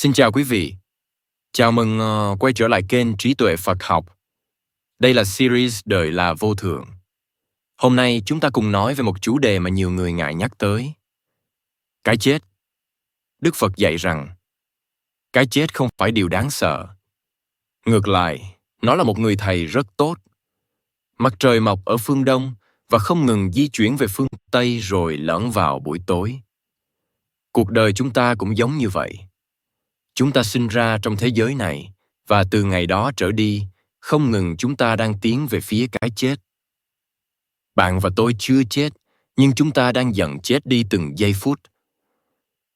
Xin chào quý vị. Chào mừng quay trở lại kênh Trí tuệ Phật học. Đây là series Đời là vô thường. Hôm nay chúng ta cùng nói về một chủ đề mà nhiều người ngại nhắc tới. Cái chết. Đức Phật dạy rằng cái chết không phải điều đáng sợ. Ngược lại, nó là một người thầy rất tốt. Mặt trời mọc ở phương Đông và không ngừng di chuyển về phương Tây rồi lẫn vào buổi tối. Cuộc đời chúng ta cũng giống như vậy. Chúng ta sinh ra trong thế giới này và từ ngày đó trở đi, không ngừng chúng ta đang tiến về phía cái chết. Bạn và tôi chưa chết, nhưng chúng ta đang dần chết đi từng giây phút.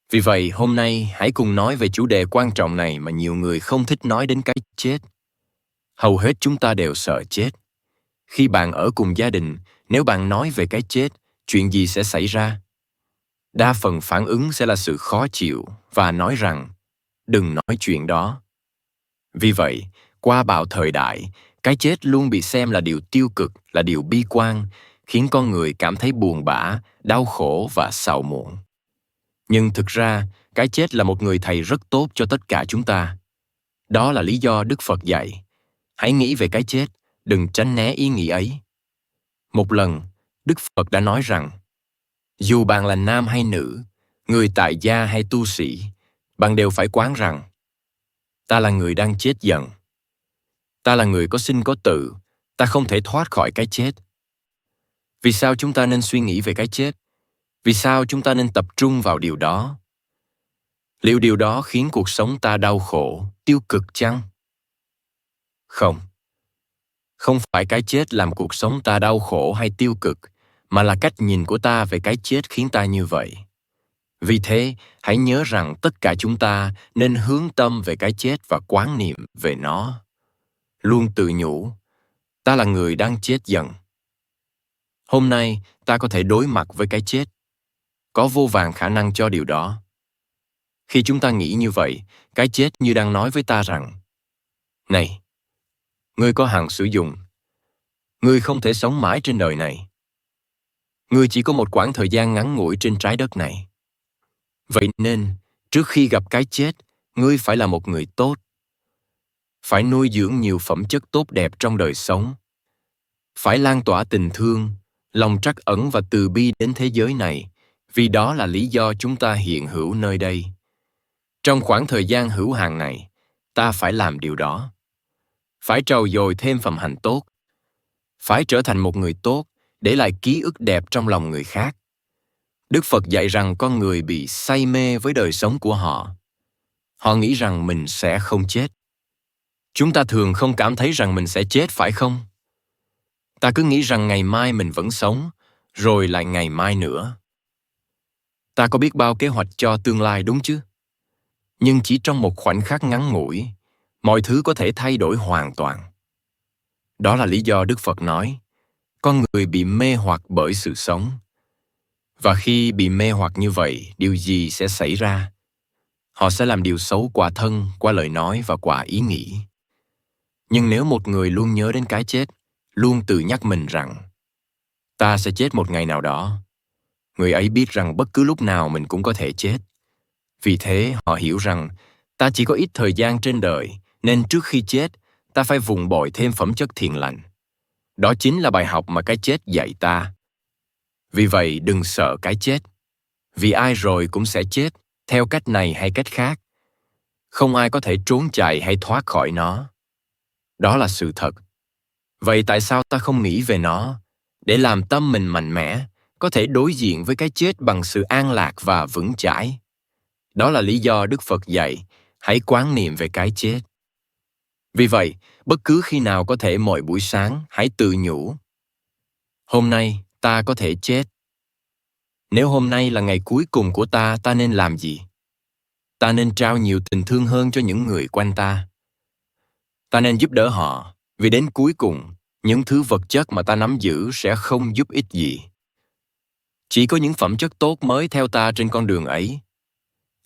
Vì vậy, hôm nay hãy cùng nói về chủ đề quan trọng này mà nhiều người không thích nói đến cái chết. Hầu hết chúng ta đều sợ chết. Khi bạn ở cùng gia đình, nếu bạn nói về cái chết, chuyện gì sẽ xảy ra? Đa phần phản ứng sẽ là sự khó chịu và nói rằng đừng nói chuyện đó. Vì vậy, qua bao thời đại, cái chết luôn bị xem là điều tiêu cực, là điều bi quan, khiến con người cảm thấy buồn bã, đau khổ và sầu muộn. Nhưng thực ra, cái chết là một người thầy rất tốt cho tất cả chúng ta. Đó là lý do Đức Phật dạy. Hãy nghĩ về cái chết, đừng tránh né ý nghĩ ấy. Một lần, Đức Phật đã nói rằng, dù bạn là nam hay nữ, người tại gia hay tu sĩ, bạn đều phải quán rằng, ta là người đang chết dần. Ta là người có sinh có tử, ta không thể thoát khỏi cái chết. Vì sao chúng ta nên suy nghĩ về cái chết? Vì sao chúng ta nên tập trung vào điều đó? Liệu điều đó khiến cuộc sống ta đau khổ, tiêu cực chăng? Không. Không phải cái chết làm cuộc sống ta đau khổ hay tiêu cực, mà là cách nhìn của ta về cái chết khiến ta như vậy. Vì thế, hãy nhớ rằng tất cả chúng ta nên hướng tâm về cái chết và quán niệm về nó. Luôn tự nhủ, ta là người đang chết dần. Hôm nay, ta có thể đối mặt với cái chết. Có vô vàn khả năng cho điều đó. Khi chúng ta nghĩ như vậy, cái chết như đang nói với ta rằng, này, ngươi có hạn sử dụng. Ngươi không thể sống mãi trên đời này. Ngươi chỉ có một quãng thời gian ngắn ngủi trên trái đất này. Vậy nên, trước khi gặp cái chết, ngươi phải là một người tốt. Phải nuôi dưỡng nhiều phẩm chất tốt đẹp trong đời sống. Phải lan tỏa tình thương, lòng trắc ẩn và từ bi đến thế giới này, vì đó là lý do chúng ta hiện hữu nơi đây. Trong khoảng thời gian hữu hạn này, ta phải làm điều đó. Phải trau dồi thêm phẩm hạnh tốt. Phải trở thành một người tốt, để lại ký ức đẹp trong lòng người khác. Đức Phật dạy rằng con người bị say mê với đời sống của họ. Họ nghĩ rằng mình sẽ không chết. Chúng ta thường không cảm thấy rằng mình sẽ chết, phải không? Ta cứ nghĩ rằng ngày mai mình vẫn sống, rồi lại ngày mai nữa. Ta có biết bao kế hoạch cho tương lai, đúng chứ? Nhưng chỉ trong một khoảnh khắc ngắn ngủi, mọi thứ có thể thay đổi hoàn toàn. Đó là lý do Đức Phật nói, con người bị mê hoặc bởi sự sống. Và khi bị mê hoặc như vậy, điều gì sẽ xảy ra? Họ sẽ làm điều xấu qua thân, qua lời nói và qua ý nghĩ. Nhưng nếu một người luôn nhớ đến cái chết, luôn tự nhắc mình rằng, ta sẽ chết một ngày nào đó, người ấy biết rằng bất cứ lúc nào mình cũng có thể chết. Vì thế họ hiểu rằng ta chỉ có ít thời gian trên đời, nên trước khi chết, ta phải vun bồi thêm phẩm chất thiện lành. Đó chính là bài học mà cái chết dạy ta. Vì vậy đừng sợ cái chết. Vì ai rồi cũng sẽ chết, theo cách này hay cách khác. Không ai có thể trốn chạy hay thoát khỏi nó. Đó là sự thật. Vậy tại sao ta không nghĩ về nó, để làm tâm mình mạnh mẽ, có thể đối diện với cái chết bằng sự an lạc và vững chãi? Đó là lý do Đức Phật dạy, hãy quán niệm về cái chết. Vì vậy, bất cứ khi nào có thể mỗi buổi sáng, hãy tự nhủ. Hôm nay, ta có thể chết. Nếu hôm nay là ngày cuối cùng của ta nên làm gì? Ta nên trao nhiều tình thương hơn cho những người quanh ta. Ta nên giúp đỡ họ, vì đến cuối cùng, những thứ vật chất mà ta nắm giữ sẽ không giúp ích gì. Chỉ có những phẩm chất tốt mới theo ta trên con đường ấy.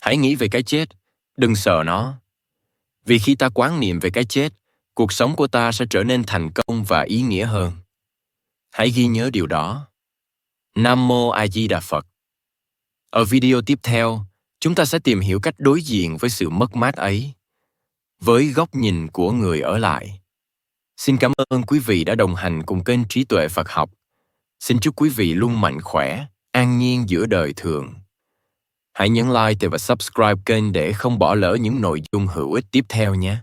Hãy nghĩ về cái chết, đừng sợ nó. Vì khi ta quán niệm về cái chết, cuộc sống của ta sẽ trở nên thành công và ý nghĩa hơn. Hãy ghi nhớ điều đó. Nam Mô A Di Đà Phật. Ở video tiếp theo, Chúng ta sẽ tìm hiểu cách đối diện với sự mất mát ấy với góc nhìn của người ở lại. Xin cảm ơn quý vị đã đồng hành cùng kênh Trí Tuệ Phật Học. Xin chúc quý vị luôn mạnh khỏe, an nhiên giữa đời thường. Hãy nhấn like và subscribe kênh để không bỏ lỡ những nội dung hữu ích tiếp theo nhé.